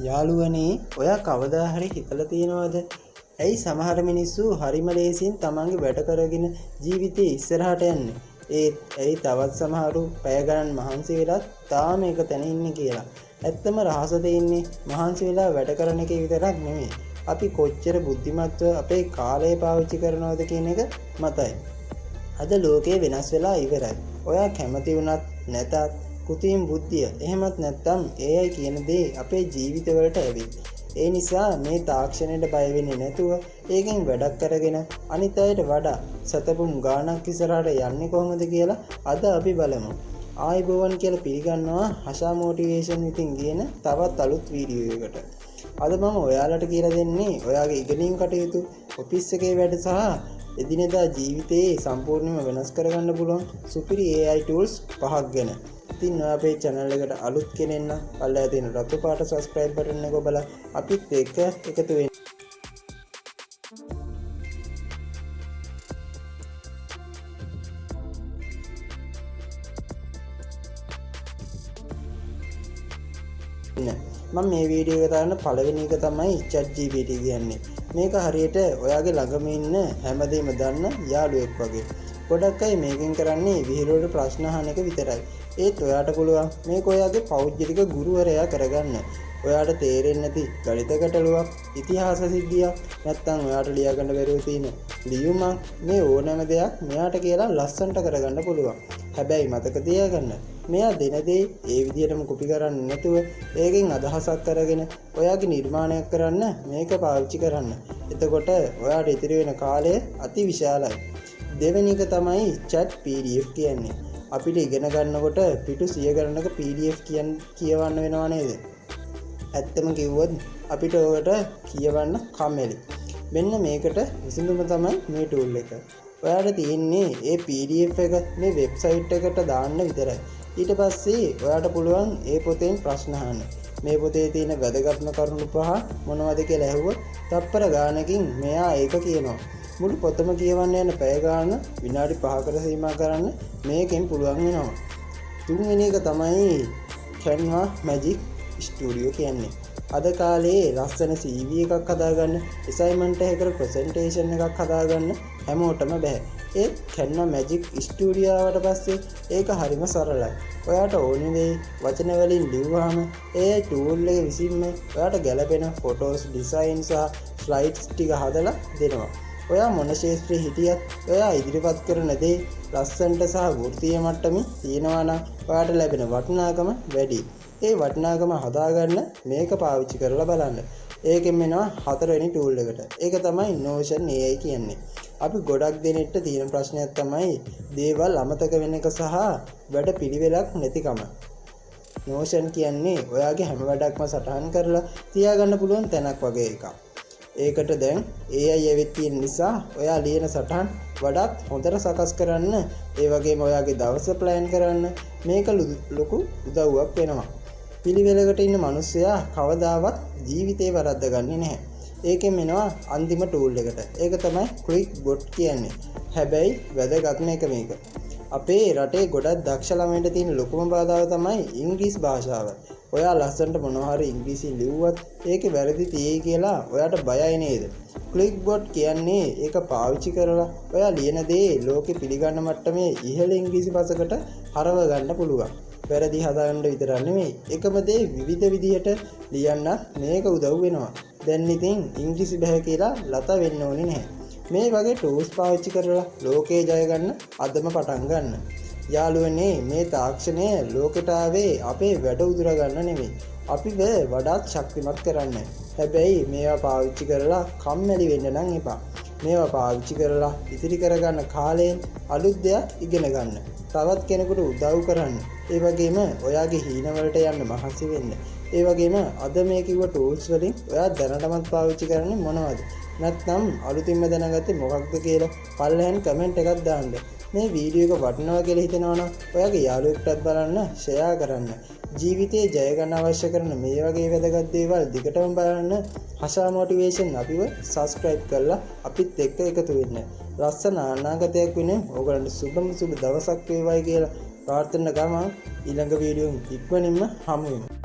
යාළුවනේ ඔයා කවදා හරි හිතලා තියෙනවද? ඇයි සමහර මිනිස්සු හරිම ලේසියෙන් තමන්ගේ වැඩ කරගෙන ජීවිතේ ඉස්සරහට යන්නේ? ඇයි තවත් සමහරු පැය ගණන් මහන්සි වෙලත් තාම එක තැන ඉන්නේ කියලා. ඇත්තම රහස තියෙන්නේ මහන්සි වෙලා වැඩ කරන එකේ විතරක් නෙමෙයි. අපි කොච්චර බුද්ධිමත්ව අපේ කාලය පාවිච්චි කරනවද කියන එක මතයි. අද ලෝකය වෙනස් වෙලා ඉවරයි. ඔයා කැමති වුණත් නැතත් කෘත්‍රිම බුද්ධිය එහෙමත් නැත්නම් AI කියන දේ අපේ ජීවිතවලට ඇවිත්. ඒ නිසා මේ තාක්ෂණයට බය වෙන්නේ නැතුව ඒකෙන් වැඩක් කරගෙන අනිත් අයට වඩා සතපුම් ගාණක් ඉස්සරහට යන්නේ කොහොමද කියලා අද අපි බලමු. ආයිබෝවන් කියලා පිළිගන්නවා හෂා මොටිවේෂන් විතින් කියන තවත් අලුත් වීඩියෝ එකකට. අද මම ඔයාලට කියලා දෙන්නේ ඔයාගේ ඉගෙනීම් කටයුතු, ඔෆිස් එකේ වැඩ සහ එදිනෙදා ජීවිතයේ සම්පූර්ණයෙන්ම වෙනස් කරගන්න පුළුවන් සුපිරි AI tools 5ක් ගැන. ඉතින් ඔයා අපේ channel එකට අලුත් කෙනෙක් නම් අල්ලලා තියෙන රතු පාට subscribe button එක ඔබලා අපිත් එක්ක එකතු වෙන්න. මම මේ වීඩියෝ එක දාන්න පළවෙනි එක තමයි ChatGPT කියන්නේ. මේක හරියට ඔයාගේ ළඟම ඉන්න හැමදේම දන්න යාළුවෙක් වගේ. ගොඩක් අය මේකෙන් කරන්නේ විහිළුවට ප්‍රශ්න අහන එක විතරයි. ඒත් ඔයාට පුළුවන් මේක ඔයාගේ පෞද්ගලික ගුරුවරයා කරගන්න. ඔයාට තේරෙන්නේ නැති ගණිත ගැටලුවක්, ඉතිහාස සිද්ධියක්, නැත්නම් ඔයාට ලියා ගන්න බැරුව තියෙන ලියුමක්, මේ ඕනෑම දෙයක් මෙයාට කියලා ලස්සනට කරගන්න පුළුවන්. හැබැයි මතක තියාගන්න, මෙයා දෙන දේ ඒ විදිහටම කොපි කරන්නේ නැතුව ඒකෙන් අදහසක් අරගෙන ඔයාගේ නිර්මාණයක් කරන්න මේක පාවිච්චි කරන්න. එතකොට ඔයාට ඉතිරි වෙන කාලය අති විශාලයි. දෙවෙනි එක තමයි chat PDF කියන්නේ. අපිට ඉගෙන ගන්නකොට පිටු 100 ගණනක PDF කියවන්න වෙනව නේද? ඇත්තම කිව්වොත් අපිට ඔකට කියවන්න කම්මැලි. මෙන්න මේකට විසඳුම තමයි මේ tool එක. ඔයාට තියෙන්නේ ඒ PDF එක මේ වෙබ්සයිට් එකට දාන්න විතරයි. ඊට පස්සේ ඔයාට පුළුවන් ඒ පොතෙන් ප්‍රශ්න අහන්න. මේ පොතේ තියෙන වැදගත්ම කරුණු 5 මොනවද කියලා ඇහුවොත් තප්පර ගානකින් මෙයා ඒක කියනවා. මුළු පොතම කියවන්න යන පැය ගාන විනාඩි 5කට සීමා කරන්න මේකෙන් පුළුවන් වෙනවා. තුන්වෙනි එක තමයි Canva Magic Studio කියන්නේ. අද කාලේ ලස්සන CV එකක් හදාගන්න, assignment එකකට presentation එකක් හදාගන්න හැමෝටම බෑ. ඒ Canva Magic Studio ආවට පස්සේ ඒක හරිම සරලයි. ඔයාට ඕන දේ වචන වලින් ලියුවාම ඒ tool එක විසින්ම ඔයාට ගැළපෙන photos, design සහ slides ටික හදලා දෙනවා. ඔයා මොන ශේත්‍රයේ හිටියත් ඔයා ඉදිරිපත් කරන දේ ලස්සනට සහ වෘත්තීය මට්ටමින් තියෙනවා නම් ඔයාට ලැබෙන වටිනාකම වැඩි. ඒ වටිනාකම හදාගන්න මේක පාවිච්චි කරලා බලන්න. ඒකෙන් එනවා හතරවෙනි tool එකට. ඒක තමයි Notion AI කියන්නේ. අපි ගොඩක් දෙනෙක්ට තියෙන ප්‍රශ්නයක් තමයි දේවල් අමතක වෙන එක සහ වැඩ පිළිවෙලක් නැතිකම. Notion කියන්නේ ඔයාගේ හැම වැඩක්ම සටහන් කරලා තියාගන්න පුළුවන් තැනක් වගේ එකක්. ඒකට දැන් AI ඇවිත් තියෙන නිසා ඔයා ලියන සටහන් වඩාත් හොඳට සකස් කරන්න, ඒ වගේම ඔයාගේ දවස ප්ලෑන් කරන්න මේක ලොකු උදව්වක් වෙනවා. පිළිවෙලකට ඉන්න මිනිස්සයා කවදාවත් ජීවිතේ වරද්දගන්නේ නැහැ. ඒකෙන් එනවා අන්තිම tool එකට. ඒක තමයි Clickbot කියන්නේ. හැබැයි වැදගත්ම එක මේක. අපේ රටේ ගොඩක් දක්ෂ ළමයින්ට තියෙන ලොකුම බාධාව තමයි ඉංග්‍රීසි භාෂාව. ඔයා ලස්සනට මොනවා හරි ඉංග්‍රීසියෙන් ලිව්වත් ඒකේ වැරදි තියෙයි කියලා ඔයාට බයයි නේද? Clickbot කියන්නේ ඒක පාවිච්චි කරලා ඔයා ලියන දේ ලෝකෙ පිළිගන්න මට්ටමේ ඉහළ ඉංග්‍රීසි භාෂාවකට හරව ගන්න පුළුවන්. වැරදි හදාගන්න විතරක් නෙමෙයි, එකම දේ විවිධ විදිහට ලියන්න මේක උදව් වෙනවා. දැන් ඉතින් ඉංග්‍රීසි බෑ කියලා ලත වෙන්න ඕනේ නැහැ. මේ වගේ tools පාවිච්චි කරලා ලෝකේ ජය ගන්න අදම පටන් ගන්න. යාළුවනේ, මේ තාක්ෂණය ලෝකෙට ආවේ අපේ වැඩ උදුර ගන්න නෙමෙයි, අපිව වඩාත් ශක්තිමත් කරන්න. හැබැයි මේවා පාවිච්චි කරලා කම්මැලි වෙන්න නම් එපා. මේවා පාවිච්චි කරලා ඉතිරි කරගන්න කාලයෙන් අලුත් දෙයක් ඉගෙන ගන්න. තවත් කෙනෙකුට උදව් කරන්න. ඒ වගේම ඔයාගේ හීනවලට යන්න මහන්සි වෙන්න. ඒ වගේම අද මේ කිව්ව tools වලින් ඔයා දැනටමත් පාවිච්චි කරන්නේ මොනවද? නැත්නම් අලුතින්ම දැනගත්තේ මොකක්ද කියලා පල්ලෙහාන් කමෙන්ට් එකක් දාන්න. මේ වීඩියෝ එක වටිනවා කියලා හිතනවා නම් ඔයාගේ යාළුවෙක්ටත් බලන්න, ෂෙයා කරන්න. ජීවිතේ ජය ගන්න අවශ්‍ය කරන මේ වගේ වැදගත් දේවල් දිගටම බලන්න හෂා මොටිවේෂන් අපිව subscribe කරලා අපිත් එක්ක එකතු වෙන්න. ලස්සන අනාගතයක් වෙනුවෙන් ඕගලන්ට සුබ දවසක් වේවායි කියලා ප්‍රාර්ථනා කරනවා. ඊළඟ වීඩියෝ ඉක්මනින්ම හමු වෙමු.